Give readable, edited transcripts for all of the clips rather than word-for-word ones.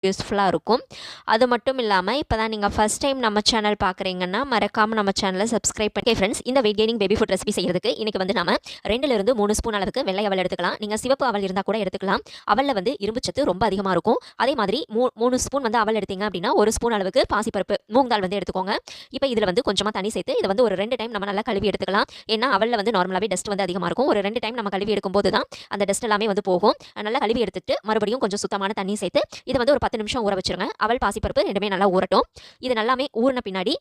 யூஸ்ஃபுல்லாக இருக்கும். அது மட்டும் இல்லாமல் இப்போ தான் நீங்கள் ஃபஸ்ட் டைம் நம்ம சேனல் பார்க்குறீங்கன்னா மறக்காமல் நம்ம சேனலை சப்ஸ்கிரைப் பண்ணி. ஃப்ரெண்ட்ஸ், இந்த wait gaining baby food recipe செய்கிறதுக்கு இன்றைக்கி வந்து நம்ம 2-3 ஸ்பூன் அளவுக்கு வெள்ளை அவல் எடுத்துக்கலாம். நீங்கள் சிவப்பு அவல் இருந்தால் கூட எடுத்துக்கலாம். அவலில் வந்து இரும்புச்சத்து ரொம்ப அதிகமாக இருக்கும். அதே மாதிரி 3 ஸ்பூன் வந்து அவல் எடுத்தீங்க அப்படின்னா 1 ஸ்பூன் அளவுக்கு பாசிப்பருப்பு மூங் தால் வந்து எடுத்துக்கோங்க. இப்போ இதில் வந்து கொஞ்சமாக தண்ணி சேர்த்து இதை வந்து ஒரு 2 டைம் நம்ம நல்லா கழுவி எடுத்துக்கலாம். ஏன்னா அவலில் வந்து நார்மலாகவே டஸ்ட் வந்து அதிகமாக இருக்கும். ஒரு 2 டைம் நம்ம கழுவி எடுக்கும்போது தான் அந்த டஸ்ட் எல்லாமே வந்து போகும். நல்லா கழுவி எடுத்துட்டு மறுபடியும் கொஞ்சம் சுத்தமான தண்ணி சேர்த்து இதை வந்து ஒரு 10 நிமிஷம் ஊற வச்சிருங்க. அவல் பாசிப்பருப்பு ரெண்டுமே நல்லா ஊறட்டும். இது நல்லாமே ஊறின பின்னாடி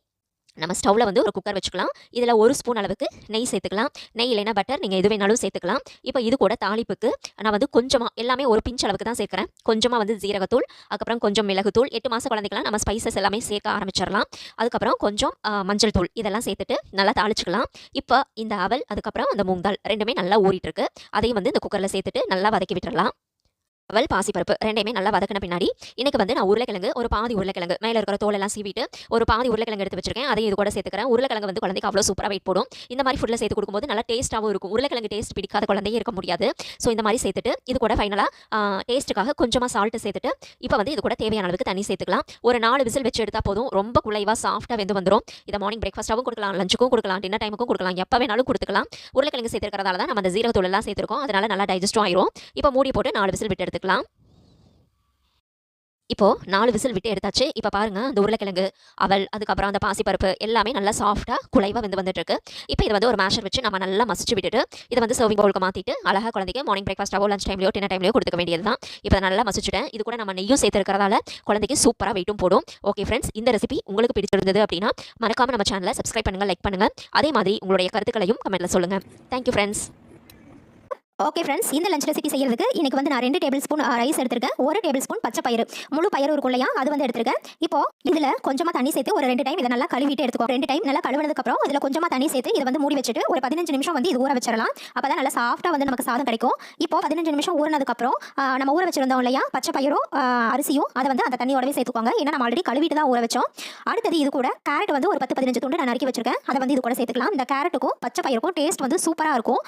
நம்ம ஸ்டவ்வில் வந்து ஒரு குக்கர் வச்சுக்கலாம். இதில் 1 ஸ்பூன் அளவுக்கு நெய் சேர்த்துக்கலாம். நெய் இல்லைனா பட்டர் நீங்கள் எது வேணாலும் சேர்த்துக்கலாம். இப்போ இது கூட தாளிப்புக்கு நான் வந்து கொஞ்சமாக எல்லாமே ஒரு பிஞ்ச் அளவுக்கு தான் சேர்க்குறேன். கொஞ்சமாக வந்து ஜீரகத்தூள், அதுக்கப்புறம் கொஞ்சம் மிளகுத்தூள். 8 மாத குழந்தைக்கலாம் நம்ம ஸ்பைசஸ் எல்லாமே சேர்க்க ஆரம்பிச்சிடலாம். அதுக்கப்புறம் கொஞ்சம் மஞ்சள் தூள் இதெல்லாம் சேர்த்துட்டு நல்லா தாளிச்சுக்கலாம். இப்போ இந்த அவல் அதுக்கப்புறம் அந்த மூங் தால் ரெண்டுமே நல்லா ஊறிட்டு இருக்கு. அதையும் வந்து இந்த குக்கரில் சேர்த்துட்டு நல்லா வதக்கி விட்டுறலாம். அவல் பாசிப்பருப்பு ரெண்டையுமே நல்லா வதக்கின பின்னாடி இன்னைக்கு வந்து நான் உருளைக்கிழங்கு ஒரு பாதி உருளைக்கிழங்கு மேலே இருக்கிற தோலெல்லாம் சீவிட்டு ஒரு பாதி உருளைக்கிழங்கு எடுத்து வச்சிருக்கேன். அதையும் இது கூட சேர்த்துக்கிறேன். உருளைக்கிழங்கு வந்து குழந்தைக்கு அவ்வளோ சூப்பராக வெயிட் போடும். இந்த மாதிரி ஃபுட்டில் சேர்த்து கொடுக்கும்போது நல்லா டேஸ்ட்டாகவும் இருக்கும். உருளைக்கிழங்கு டேஸ்ட் பிடிக்காத குழந்தையே இருக்க முடியாது. ஸோ இந்த மாதிரி சேர்த்துட்டு இது கூட ஃபைனலாக டேஸ்ட்டுக்காக கொஞ்சமாக சால்ட்டு சேர்த்துட்டு இப்போ வந்து இது கூட தேவையான அளவுக்கு தண்ணி சேர்த்துக்கலாம். ஒரு 4 விசில் வச்சு எடுத்தால் போதும். ரொம்ப குலைவாக சாஃப்ட்டாக வெந்து வந்துடும். இதை மார்னிங் பிரேக்ஃபாஸ்ட்டாகவும் கொடுக்கலாம், லஞ்சுக்கும் கொடுக்கலாம், டின்னர் டைமுக்கும் கொடுக்கலாம், எப்போ வேணாலும் கொடுத்துக்கலாம். உருளைக்கிழங்கு சேர்த்துக்கிறதால தான் நம்ம அந்த ஜீரகத்தூள் எல்லாம் சேர்த்துருக்கோம். அதனால நல்லா டைஜஸ்டும் ஆயிரும். இப்போ மூடி போட்டு 4 விசில் விட்டு எடுத்துக்கலாம். இப்போ 4 விசில் விட்டு எடுத்தாச்சு. இப்போ பாருங்க, அந்த உருளைக்கிழங்கு அவல் அதுக்கப்புறம் அந்த பாசிப்பருப்பு எல்லாமே நல்லா சாஃப்டாக குலைவாக வந்துட்டு இருக்கு. இப்போ இதை வந்து ஒரு மேஷர் வச்சு நம்ம நல்லா மசிச்சு விட்டுட்டு இதை வந்து சர்விங் பவுலுக்கு மாற்றிட்டு அழகாக குழந்தைக்கு மார்னிங் பிரேக்ஃபாஸ்ட்டாவோ லஞ்ச் டைம்லையோ டின்னர் டைம்லையோ கொடுத்துக்க வேண்டியது தான். இப்போ நல்லா மசிச்சுட்டேன். இது கூட நம்ம நெய்யும் சேர்த்துருக்கிறதால குழந்தைக்கு சூப்பராக வெயிட்டும் போடும். ஓகே ஃப்ரெண்ட்ஸ், இந்த ரெசிபி உங்களுக்கு பிடிச்சிருந்தது அப்படின்னா மறக்காம நம்ம சேனலை சப்ஸ்கிரைப் பண்ணுங்கள், லைக் பண்ணுங்கள். அதே மாதிரி உங்களுடைய கருத்துக்களையும் கமெண்ட்டில் சொல்லுங்கள். Thank you friends. ஓகே ஃப்ரெண்ட்ஸ், இந்த லஞ்ச் ரெசிபி செய்யறதுக்கு இன்னைக்கு வந்து நான் 2 டேபிள் ஸ்பூன் ரைஸ் எடுத்திருக்கேன். 1 டேபிள் ஸ்பூன் பச்சை பயிறு, முழு பயிறு இருக்கும் இல்லையா, அது வந்து எடுத்திருக்கேன். இப்போ இதில் கொஞ்சமாக தண்ணி சேர்த்து ஒரு 2 டைம் இதை நல்லா கழுவிட்டு எடுத்துக்கோ. 2 டைம் நல்லா கழுவினதுக்கப்புறம் இதில் கொஞ்சமாக தண்ணி சேர்த்து இதை வந்து மூடி வச்சுட்டு ஒரு 15 நிமிஷம் வந்து இது ஊற வச்சிடலாம். அப்போ தான் நல்லா சாஃப்டாக வந்து நமக்கு சாதம் கிடைக்கும். இப்போ 15 நிமிஷம் ஊறினதுக்கப்புறம் நம்ம ஊற வச்சிருந்தோம் இல்லையா பச்சை பயிரும் அரிசியும், அதை வந்து அந்த தண்ணியோடவே சேர்த்துக்கோங்க. ஏன்னா நம்ம ஆல்ரெடி கழுவிட்டு தான் ஊற வச்சோம். அடுத்தது இது கூட கேரட் வந்து ஒரு 10-15 துண்டு நான் நறுக்கி வச்சிருக்கேன். அதை வந்து இது கூட சேர்த்துக்கலாம். இந்த கேரட்டுக்கும் பச்சை பயிருக்கும் டேஸ்ட் வந்து சூப்பராக இருக்கும்.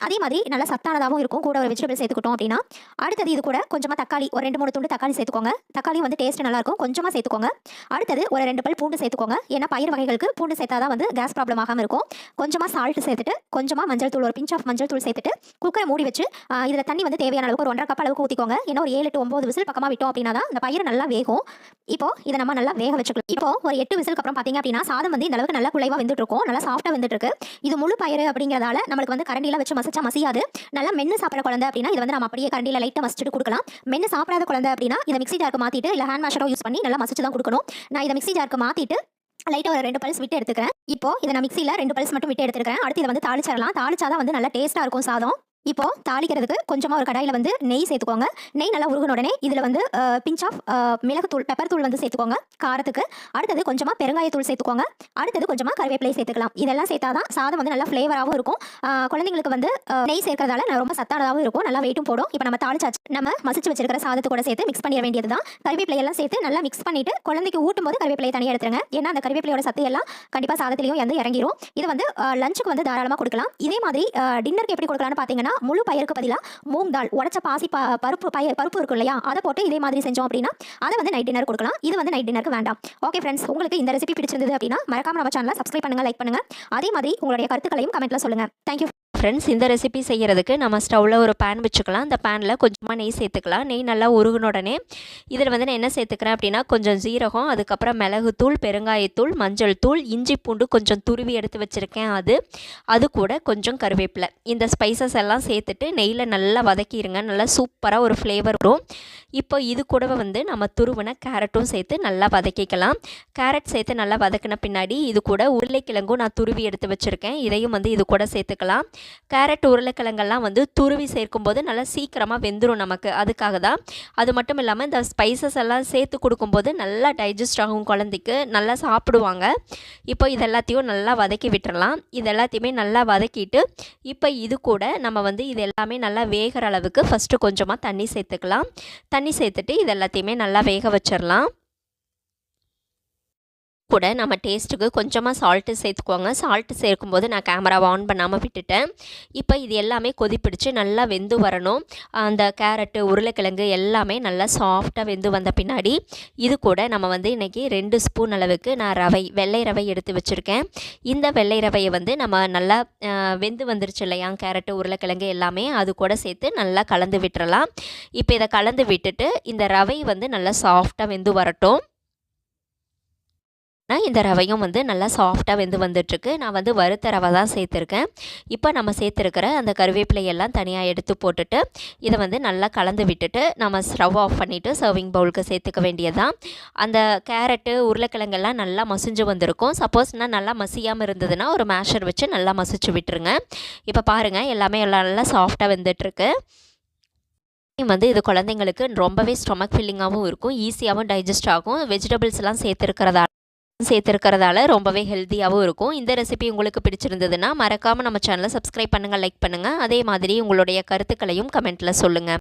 அதே மாதிரி நல்லா சத்தானதாகவும் இருக்கும். கூட ஒரு வெஜிடபிள் சேர்த்துக்கிட்டோம் அப்படின்னா. அடுத்தது இது கூட கொஞ்சமாக தக்காளி, ஒரு 2-3 துண்டு தக்காளி சேர்த்துக்கோங்க. தக்காளி வந்து டேஸ்ட் நல்லா இருக்கும், கொஞ்சமாக சேர்த்துக்கோங்க. அடுத்தது ஒரு 2 பல் பூண்டு சேர்த்துக்கோங்க. ஏன்னா பயிர் வகைகளுக்கு பூண்டு சேர்த்தா தான் வந்து கேஸ் ப்ராப்ளம் ஆகாமல் இருக்கும். கொஞ்சமாக சால்ட் சேர்த்துட்டு கொஞ்சமாக மஞ்சள் தூள், ஒரு பிஞ்ச் ஆஃப் மஞ்சள் தூள் சேர்த்துட்டு குக்கரை மூடி வச்சு இதில் தண்ணி வந்து தேவையான அளவுக்கு ஒரு 1.5 கப் அளவுக்கு ஊற்றிக்கோங்க. ஏன்னா ஒரு 7-9 விசில் பக்கமாக விட்டோம் அப்படின்னா தான் இந்த பயிர் நல்லா வேகும். இப்போ இதை நம்ம நல்லா வேக வச்சுக்கலாம். இப்போ ஒரு 8 விசிலுக்கு அப்புறம் பார்த்தீங்க அப்படின்னா சாதம் வந்து இந்த அளவுக்கு நல்லா குலைவாக வந்துட்டு இருக்கும், நல்லா சாஃப்டாக வந்துட்டு இருக்கு. இது முழு பயிர் அப்படிங்கிறதால நம்மளுக்கு வந்து கரண்டியில் வச்சு மசிச்சா மசியாது. நல்லா மென்று சாப்பிட்ற குழந்தை அப்படின்னா இதை வந்து நம்ம அப்படியே கரண்டியில் லைட்டாக மசிச்சுட்டு கொடுக்கலாம். மென்று சாப்பிடாத குழந்தை அப்படின்னா இதை மிக்ஸி ஜாருக்கு மாற்றிட்டு இல்லை ஹேண்ட் வாஷரோ யூஸ் பண்ணி நல்லா மசிச்சு தான் கொடுக்கணும். நான் இதை மிக்ஸி ஜாருக்கு மாற்றிட்டு லைட்டாக ஒரு 2 பல்ஸ் விட்டு எடுத்துக்கிறேன். இப்போ இதை நான் மிக்ஸியில் 2 பல்ஸ் மட்டும் விட்டு எடுத்துக்கிறேன். அடுத்து இதை வந்து தாளிச்சிடலாம். தாளிச்சாதான் வந்து நல்லா டேஸ்ட்டாக இருக்கும் சாதம். இப்போ தாளிக்கிறதுக்கு கொஞ்சமாக ஒரு கடாயில் வந்து நெய் சேர்த்துக்கோங்க. நெய் நல்லா உருகின உடனே இதில் வந்து பிஞ்ச் ஆஃப் மிளகுத்தூள், பெப்பர் தூள் வந்து சேர்த்துக்கோங்க காரத்துக்கு. அடுத்தது கொஞ்சமாக பெருங்காயத்தூள் சேர்த்துக்கோங்க. அடுத்தது கொஞ்சமாக கருவேப்பிலை சேர்த்துக்கலாம். இதெல்லாம் சேர்த்தாதான் சாதம் வந்து நல்லா ஃப்ளேவராகவும் இருக்கும். குழந்தைங்களுக்கு வந்து நெய் சேர்க்கறதால ரொம்ப சத்தானதாகவும் இருக்கும், நல்லா வெயிட்டும் போடும். இப்போ நம்ம தாளிச்சாச்சு. நம்ம மசிச்சு வச்சிருக்கிற சாதத்து கூட சேர்த்து மிக்ஸ் பண்ணிட வேண்டியது தான். கருவேப்பிலை எல்லாம் சேர்த்து நல்லா மிக்ஸ் பண்ணிட்டு குழந்தைக்கு ஊட்டும் போது கருவேப்பிலையை தனியாக எடுத்துருங்க. ஏன்னா அந்த கருவேப்பிலையோட சத்து எல்லாம் கண்டிப்பாக சாதத்திலையும் வந்து இறங்கிரும். இது வந்து லஞ்சுக்கு வந்து தாராளமாக கொடுக்கலாம். இதே மாதிரி டின்னருக்கு எப்படி கொடுக்கலாம்னு பார்த்தீங்கன்னா முழு பயிருக்கு பதிலாக மூங் தால், உடச்ச பாசி பருப்பு இருக்கும் இல்லையா, அதை போட்டு இதே மாதிரி செஞ்சோம் அப்படின்னா அதை வந்து நைட் டின்னர் கொடுக்கலாம். இது வந்து நைட் டின்னருக்கு வேண்டாம். ஓகே ஃப்ரெண்ட்ஸ், உங்களுக்கு இந்த ரெசிபி பிடிச்சிருந்தது அப்படின்னா மறக்காம நம்ம சேனலை சப்ஸ்கிரைப் பண்ணுங்க, லைக் பண்ணுங்க. அதே மாதிரி உங்களுடைய கருத்துக்களையும் கமெண்ட்ல சொல்லுங்க. Thank you friends. இந்த ரெசிபி செய்கிறதுக்கு நம்ம ஸ்டவ்வில் ஒரு பேன் வச்சுக்கலாம். அந்த பேனில் கொஞ்சமாக நெய் சேர்த்துக்கலாம். நெய் நல்லா உருகின உடனே இதில் வந்து நான் என்ன சேர்த்துக்கிறேன் அப்படின்னா கொஞ்சம் ஜீரகம், அதுக்கப்புறம் மிளகுத்தூள், பெருங்காயத்தூள், மஞ்சள் தூள், இஞ்சி பூண்டு கொஞ்சம் துருவி எடுத்து வச்சுருக்கேன், அது கூட கொஞ்சம் கருவேப்பிலை. இந்த ஸ்பைசஸ் எல்லாம் சேர்த்துட்டு நெய்யில் நல்லா வதக்கிடுங்க. நல்லா சூப்பராக ஒரு ஃப்ளேவர் வரும். இப்போ இது கூட வந்து நம்ம துருவின கேரட்டும் சேர்த்து நல்லா வதக்கிக்கலாம். கேரட் சேர்த்து நல்லா வதக்கின பின்னாடி இது கூட உருளைக்கிழங்கும் நான் துருவி எடுத்து வச்சுருக்கேன், இதையும் வந்து இது கூட சேர்த்துக்கலாம். கேரட் உருளைக்கிழங்கெல்லாம் வந்து துருவி சேர்க்கும்போது நல்லா சீக்கிரமாக வெந்துடும் நமக்கு, அதுக்காக தான். அது மட்டும் இல்லாமல் இந்த ஸ்பைசஸ் எல்லாம் சேர்த்து கொடுக்கும்போது நல்லா டைஜஸ்ட் ஆகும், குழந்தைக்கு நல்லா சாப்பிடுவாங்க. இப்போ இது எல்லாத்தையும் நல்லா வதக்கி விட்டுறலாம். இது எல்லாத்தையுமே நல்லா வதக்கிட்டு இப்போ இது கூட நம்ம வந்து இது எல்லாமே நல்லா வேகிற அளவுக்கு ஃபஸ்ட்டு கொஞ்சமாக தண்ணி சேர்த்துக்கலாம். தண்ணி சேர்த்துட்டு இது எல்லாத்தையுமே நல்லா வேக வச்சிடலாம். கூட நம்ம டேஸ்ட்டுக்கு கொஞ்சமாக சால்ட்டு சேர்த்துக்குவாங்க. சால்ட்டு சேர்க்கும்போது நான் கேமராவை ஆன் பண்ணாமல் விட்டுட்டேன். இப்போ இது எல்லாமே கொதிப்பிடிச்சு நல்லா வெந்து வரணும். அந்த கேரட்டு, உருளைக்கிழங்கு எல்லாமே நல்லா சாஃப்டாக வெந்து வந்த பின்னாடி இது கூட நம்ம வந்து இன்றைக்கி 2 ஸ்பூன் அளவுக்கு நான் வெள்ளை ரவை எடுத்து வச்சுருக்கேன். இந்த வெள்ளை ரவையை வந்து நம்ம நல்லா வெந்து வந்துருச்சு இல்லையா, கேரட்டு, உருளைக்கிழங்கு எல்லாமே அது கூட சேர்த்து நல்லா கலந்து விட்டுறலாம். இப்போ இதை கலந்து விட்டுட்டு இந்த ரவை வந்து நல்லா சாஃப்டாக வெந்து வரட்டும். இந்த ரவையும் வந்து நல்லா சாஃப்டாக வெந்து வந்துட்டுருக்கு. நான் வந்து வறுத்த ரவை தான் சேர்த்துருக்கேன். இப்போ நம்ம சேர்த்துருக்கிற அந்த கருவேப்பிலையெல்லாம் தனியாக எடுத்து போட்டுட்டு இதை வந்து நல்லா கலந்து விட்டுட்டு நம்ம ஸ்டவ் ஆஃப் பண்ணிவிட்டு சர்விங் பவுலுக்கு சேர்த்துக்க வேண்டியதான். அந்த கேரட்டு, உருளைக்கிழங்கெல்லாம் நல்லா மசிஞ்சு வந்திருக்கும். சப்போஸ்னா நல்லா மசியாமல் இருந்ததுன்னா ஒரு மேஷர் வச்சு நல்லா மசிச்சு விட்டுருங்க. இப்போ பாருங்கள், எல்லாமே நல்லா சாஃப்டாக வெந்துட்டுருக்கு. வந்து இது குழந்தைங்களுக்கு ரொம்பவே ஸ்டொமக் ஃபில்லிங்காகவும் இருக்கும், ஈஸியாகவும் டைஜஸ்ட் ஆகும். வெஜிடபிள்ஸ்லாம் சேர்த்துருக்கிறதால ரொம்பவே ஹெல்த்தியாகவும் இருக்கும். இந்த ரெசிபி உங்களுக்கு பிடிச்சிருந்ததுன்னா மறக்காமல் நம்ம சேனலை சப்ஸ்கிரைப் பண்ணுங்கள், லைக் பண்ணுங்கள். அதே மாதிரி உங்களுடைய கருத்துக்களையும் கமெண்ட்டில் சொல்லுங்கள்.